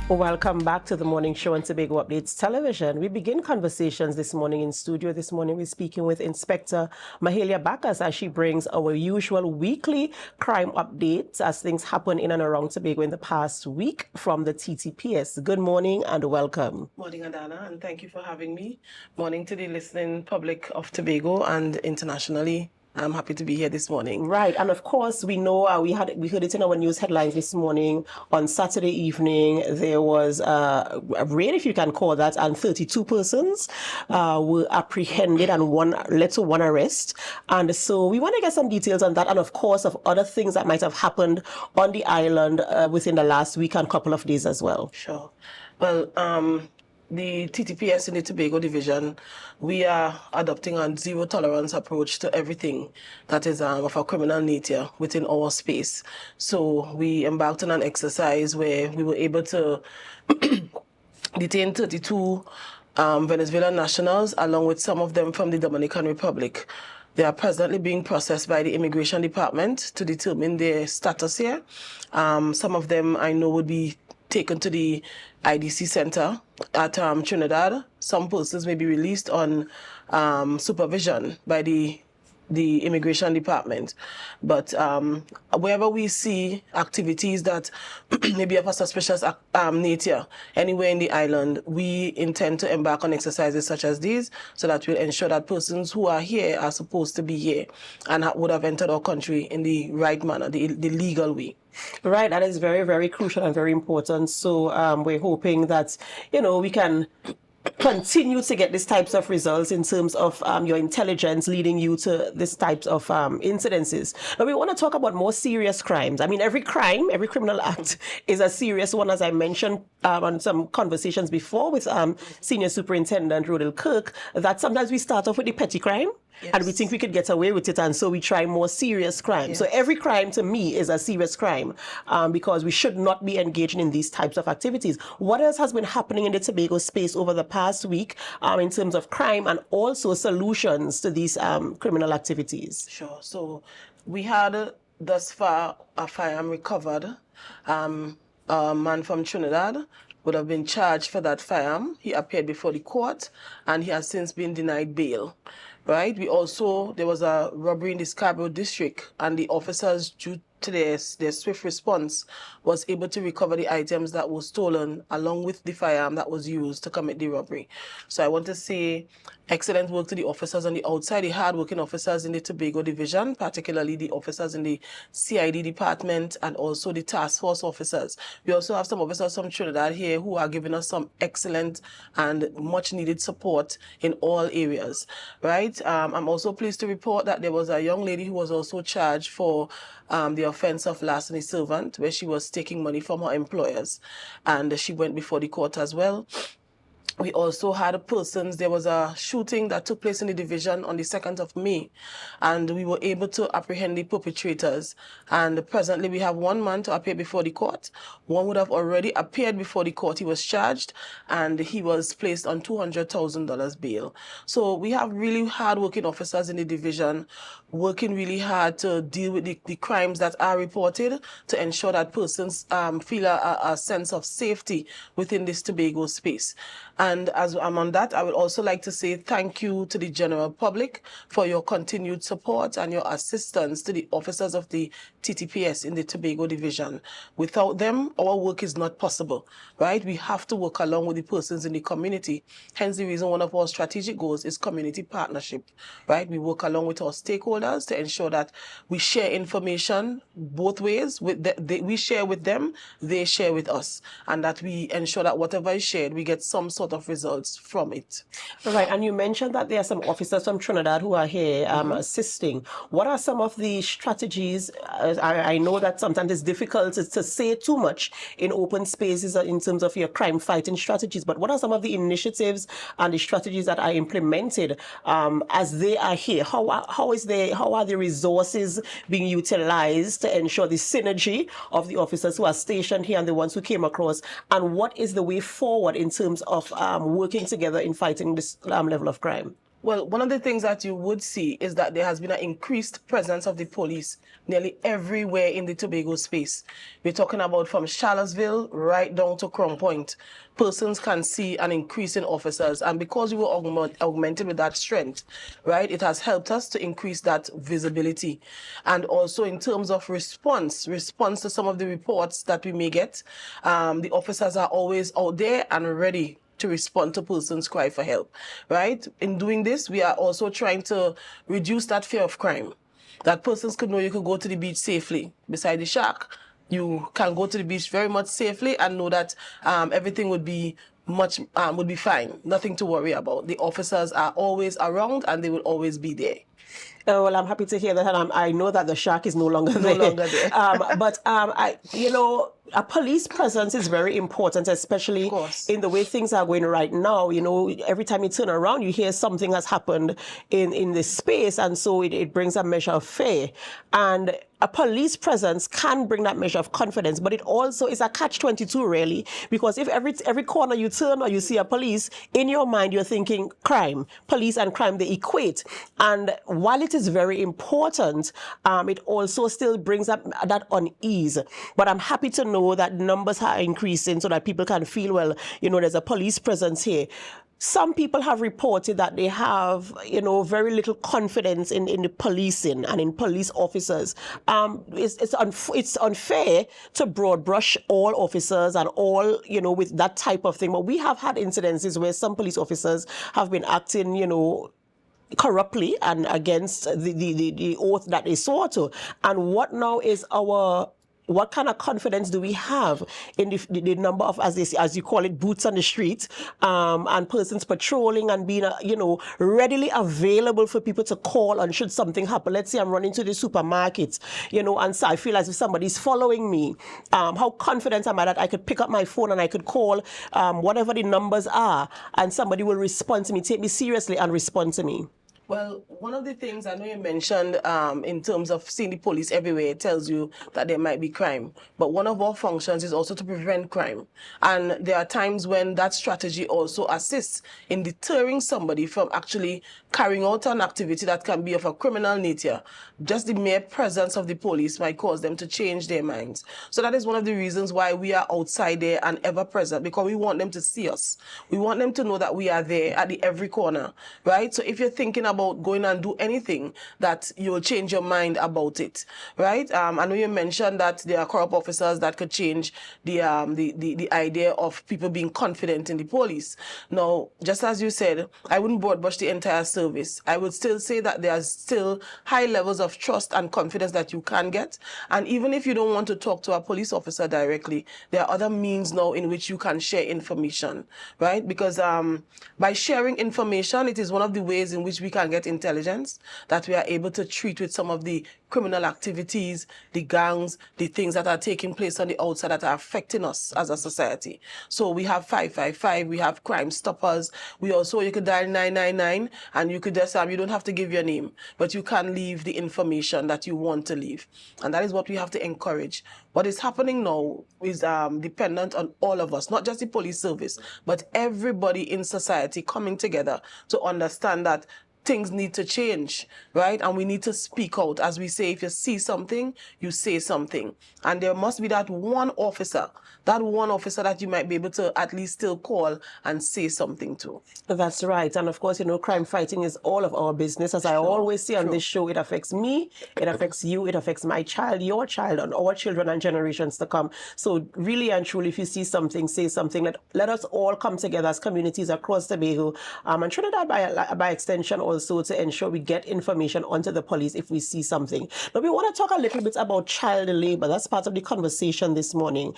Welcome back to the morning show on Tobago Updates Television. We begin conversations this morning in studio. This morning we're speaking with Inspector Mahalia Bacchus as she brings our usual weekly crime updates as things happen in and around Tobago in the past week from the T.T.P.S. Good morning and welcome. Morning, Adanna, and thank you for having me. Morning to the listening public of Tobago and internationally. I'm happy to be here this morning. Right, and of course we know we heard it in our news headlines this morning. On Saturday evening there was a raid, if you can call that, and 32 persons were apprehended and led to one arrest. And so we want to get some details on that, and of course of other things that might have happened on the island within the last week and couple of days as well. Sure. Well, the T.T.P.S in the Tobago division, we are adopting a zero tolerance approach to everything that is of a criminal nature within our space. So we embarked on an exercise where we were able to detain 32 Venezuelan nationals, along with some of them from the Dominican Republic. They are presently being processed by the Immigration Department to determine their status here. Some of them I know would be taken to the IDC center at Trinidad. Some persons may be released on supervision by the Immigration Department. But wherever we see activities that may be of a suspicious nature anywhere in the island, we intend to embark on exercises such as these so that we'll ensure that persons who are here are supposed to be here and would have entered our country in the right manner, the legal way. Right, that is very, very crucial and very important. So we're hoping that, we can continue to get these types of results in terms of your intelligence leading you to these types of incidences. Now we want to talk about more serious crimes. I mean, every criminal act is a serious one, as I mentioned on some conversations before with Senior Superintendent Rodel Kirk, that sometimes we start off with the petty crime. Yes. And we think we could get away with it, and so we try more serious crimes. Yes. So every crime to me is a serious crime because we should not be engaging in these types of activities. What else has been happening in the Tobago space over the past week in terms of crime and also solutions to these criminal activities? Sure. So we had thus far a firearm recovered. A man from Trinidad would have been charged for that firearm. He appeared before the court and he has since been denied bail. Right. There was a robbery in the Scarborough district, and the officers, due to their swift response, was able to recover the items that were stolen along with the firearm that was used to commit the robbery. So I want to say excellent work to the officers on the outside, the hard-working officers in the Tobago division, particularly the officers in the CID department and also the task force officers. We also have some officers from Trinidad here who are giving us some excellent and much-needed support in all areas. Right? I'm also pleased to report that there was a young lady who was also charged for the offense of larceny servant, where she was taking money from her employers, and she went before the court as well. We also had there was a shooting that took place in the division on the 2nd of May, and we were able to apprehend the perpetrators. And presently we have one man to appear before the court. One would have already appeared before the court. He was charged and he was placed on $200,000 bail. So we have really hard-working officers in the division working really hard to deal with the crimes that are reported to ensure that persons feel a sense of safety within this Tobago space. And as I'm on that, I would also like to say thank you to the general public for your continued support and your assistance to the officers of the T.T.P.S in the Tobago division. Without them, our work is not possible, right? We have to work along with the persons in the community. Hence the reason one of our strategic goals is community partnership, right? We work along with our stakeholders to ensure that we share information both ways. We share with them, they share with us, and that we ensure that whatever is shared, we get some sort of results from it. Right, and you mentioned that there are some officers from Trinidad who are here assisting. What are some of the strategies? I know that sometimes it's difficult to say too much in open spaces in terms of your crime fighting strategies, but what are some of the initiatives and the strategies that are implemented as they are here? How are the resources being utilized to ensure the synergy of the officers who are stationed here and the ones who came across, and what is the way forward in terms of working together in fighting this level of crime? Well, one of the things that you would see is that there has been an increased presence of the police nearly everywhere in the Tobago space. We're talking about from Charlottesville right down to Crown Point. Persons can see an increase in officers, and because we were augmented with that strength, right, it has helped us to increase that visibility. And also in terms of response to some of the reports that we may get, the officers are always out there and ready to respond to persons' cry for help, right? In doing this, we are also trying to reduce that fear of crime. That persons could know you could go to the beach safely. Beside the shack, you can go to the beach very much safely and know that everything would be fine. Nothing to worry about. The officers are always around and they will always be there. Well, I'm happy to hear that, and I know that the shark is no longer there. No longer there. A police presence is very important, especially in the way things are going right now. You know, every time you turn around, you hear something has happened in this space, and so it brings a measure of fear. And a police presence can bring that measure of confidence, but it also is a catch-22 really, because if every corner you turn or you see a police, in your mind you're thinking crime. Police and crime, they equate. And while it is very important, it also still brings up that unease. But I'm happy to know that numbers are increasing so that people can feel, well, you know, there's a police presence here. Some people have reported that they have, you know, very little confidence in the policing and in police officers. It's unfair to broad brush all officers and all, you know, with that type of thing. But we have had incidences where some police officers have been acting, you know, corruptly and against the oath that they swore to. And what now is what kind of confidence do we have in the number of, as you call it, boots on the street, and persons patrolling and being, you know, readily available for people to call on should something happen? Let's say I'm running to the supermarket, you know, and so I feel as if somebody's following me. How confident am I that I could pick up my phone and I could call whatever the numbers are, and somebody will respond to me, take me seriously and respond to me? Well, one of the things I know you mentioned in terms of seeing the police everywhere, it tells you that there might be crime. But one of our functions is also to prevent crime. And there are times when that strategy also assists in deterring somebody from actually carrying out an activity that can be of a criminal nature. Just the mere presence of the police might cause them to change their minds. So that is one of the reasons why we are outside there and ever present, because we want them to see us. We want them to know that we are there at every corner, right? So if you're thinking about going and do anything, that you'll change your mind about it, right? I know you mentioned that there are corrupt officers that could change the idea of people being confident in the police. Now, just as you said, I wouldn't broad brush the entire service. I would still say that there are still high levels of trust and confidence that you can get. And even if you don't want to talk to a police officer directly, there are other means now in which you can share information, right? Because by sharing information, it is one of the ways in which we can get intelligence that we are able to treat with some of the criminal activities, the gangs, the things that are taking place on the outside that are affecting us as a society. So we have 555, we have Crime Stoppers. We also, you could dial 999 and you could just, you don't have to give your name, but you can leave the information that you want to leave. And that is what we have to encourage. What is happening now is dependent on all of us, not just the police service, but everybody in society coming together to understand that things need to change, right? And we need to speak out. As we say, if you see something, you say something. And there must be that one officer that you might be able to at least still call and say something to. That's right. And of course, you know, crime fighting is all of our business. As I always say on this show, it affects me, it affects you, it affects my child, your child, and our children and generations to come. So really and truly, if you see something, say something. Let us all come together as communities across Tobago, and Trinidad by extension also, to ensure we get information onto the police if we see something. Now, we want to talk a little bit about child labor. That's part of the conversation this morning.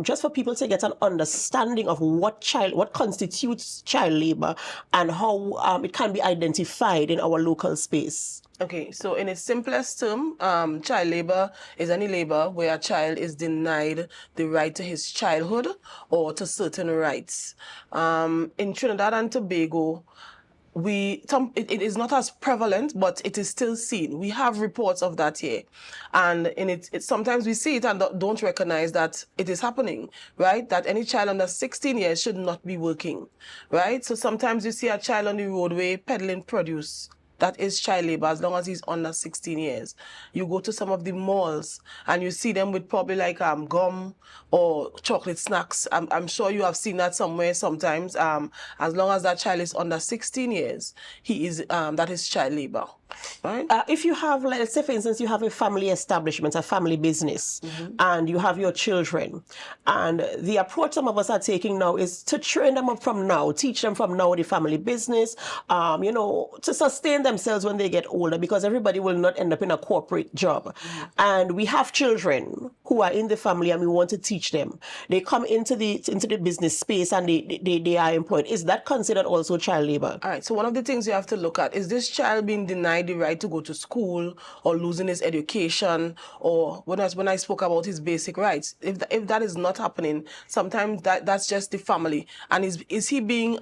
Just for people to get an understanding of what constitutes child labor and how it can be identified in our local space. Okay, so in its simplest term, child labor is any labor where a child is denied the right to his childhood or to certain rights. In Trinidad and Tobago, it is not as prevalent, but it is still seen. We have reports of that here, and in it sometimes we see it and don't recognize that it is happening, right? That any child under 16 years should not be working, right? So sometimes you see a child on the roadway peddling produce. That is child labor as long as he's under 16 years. You go to some of the malls and you see them with probably like gum or chocolate snacks. I'm sure you have seen that somewhere sometimes. As long as that child is under 16 years, that is child labor. Right? If you have, let's say, for instance, you have a family establishment, a family business, and you have your children, and the approach some of us are taking now is to train them up from now, teach them from now the family business, to sustain themselves when they get older, because everybody will not end up in a corporate job. And we have children who are in the family and we want to teach them. They come into the business space and they are employed. Is that considered also child labor? All right. So one of the things you have to look at is this child being denied the right to go to school or losing his education, or when I spoke about his basic rights. If that is not happening, sometimes that's just the family. And is he being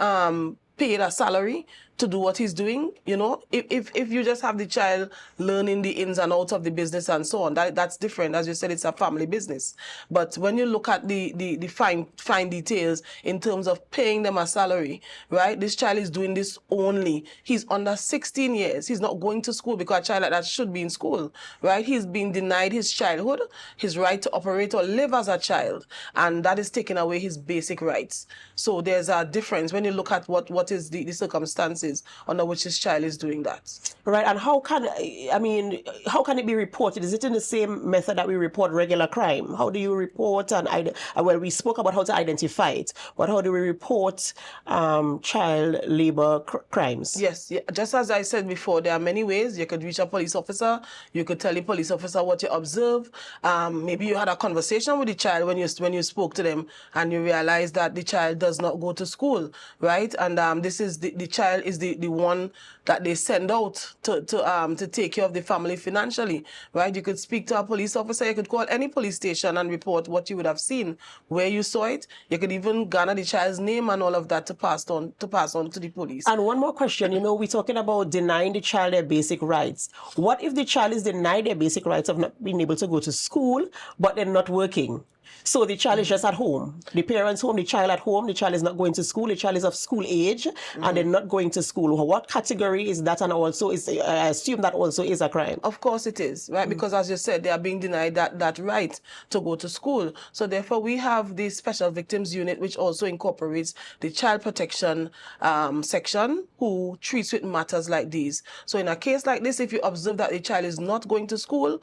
paid a salary to do what he's doing? If you just have the child learning the ins and outs of the business and so on, that's different. As you said, it's a family business. But when you look at the fine details in terms of paying them a salary, right? This child is doing this only. He's under 16 years. He's not going to school, because a child like that should be in school, right? He's being denied his childhood, his right to operate or live as a child, and that is taking away his basic rights. So there's a difference when you look at what is the circumstances under which this child is doing that. Right, and how can it be reported? Is it in the same method that we report regular crime? How do you report well, we spoke about how to identify it, but how do we report child labor crimes? Yes, yeah. Just as I said before, there are many ways. You could reach a police officer. You could tell the police officer what you observe. Maybe you had a conversation with the child when you spoke to them, and you realized that the child does not go to school, right? And this is the child is the one that they send out to take care of the family financially, right? You could speak to a police officer. You could call any police station and report what you would have seen, where you saw it. You could even garner the child's name and all of that to pass on to the police. And one more question, we're talking about denying the child their basic rights. What if the child is denied their basic rights of not being able to go to school, but they're not working? So the child is just at home. The parents home, the child at home, the child is not going to school, the child is of school age, and they're not going to school. What category is that? And also, I assume that also is a crime. Of course it is, right? Because as you said, they are being denied that right to go to school. So therefore, we have the Special Victims Unit, which also incorporates the child protection section, who treats with matters like these. So in a case like this, if you observe that the child is not going to school,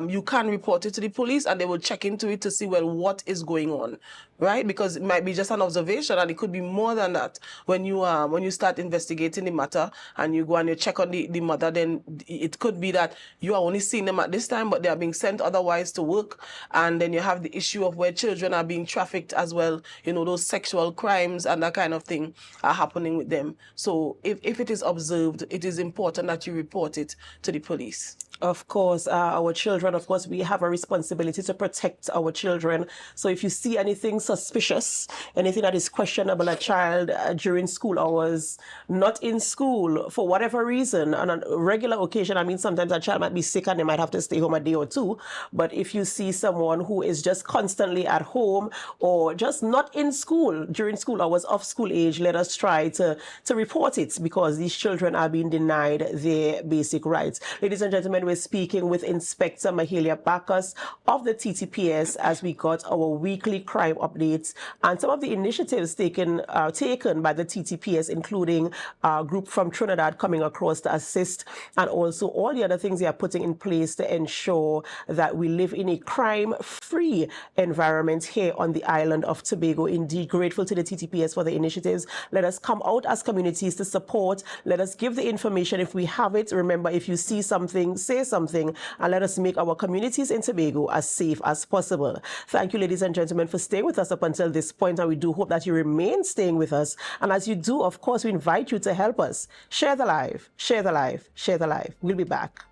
you can report it to the police, and they will check into it to see, well, what is going on, right? Because it might be just an observation, and it could be more than that. When you start investigating the matter and you go and you check on the mother, then it could be that you are only seeing them at this time, but they are being sent otherwise to work. And then you have the issue of where children are being trafficked as well. Those sexual crimes and that kind of thing are happening with them. So if it is observed, it is important that you report it to the police. Of course, our children, of course, we have a responsibility to protect our children. So if you see anything suspicious, anything that is questionable, a child during school hours, not in school for whatever reason, on a regular occasion, sometimes a child might be sick and they might have to stay home a day or two. But if you see someone who is just constantly at home or just not in school during school hours, of school age, let us try to report it, because these children are being denied their basic rights. Ladies and gentlemen, we're speaking with Inspector Mahalia Bacchus of the T.T.P.S. as we got our weekly crime updates and some of the initiatives taken by the T.T.P.S., including a group from Trinidad coming across to assist, and also all the other things they are putting in place to ensure that we live in a crime-free environment here on the island of Tobago. Indeed, grateful to the T.T.P.S. for the initiatives. Let us come out as communities to support. Let us give the information if we have it. Remember, if you see something, say something, and let us make our communities in Tobago as safe as possible. Thank you, ladies and gentlemen, for staying with us up until this point, and we do hope that you remain staying with us. And as you do, of course, we invite you to help us. Share the live, share the live, share the live. We'll be back.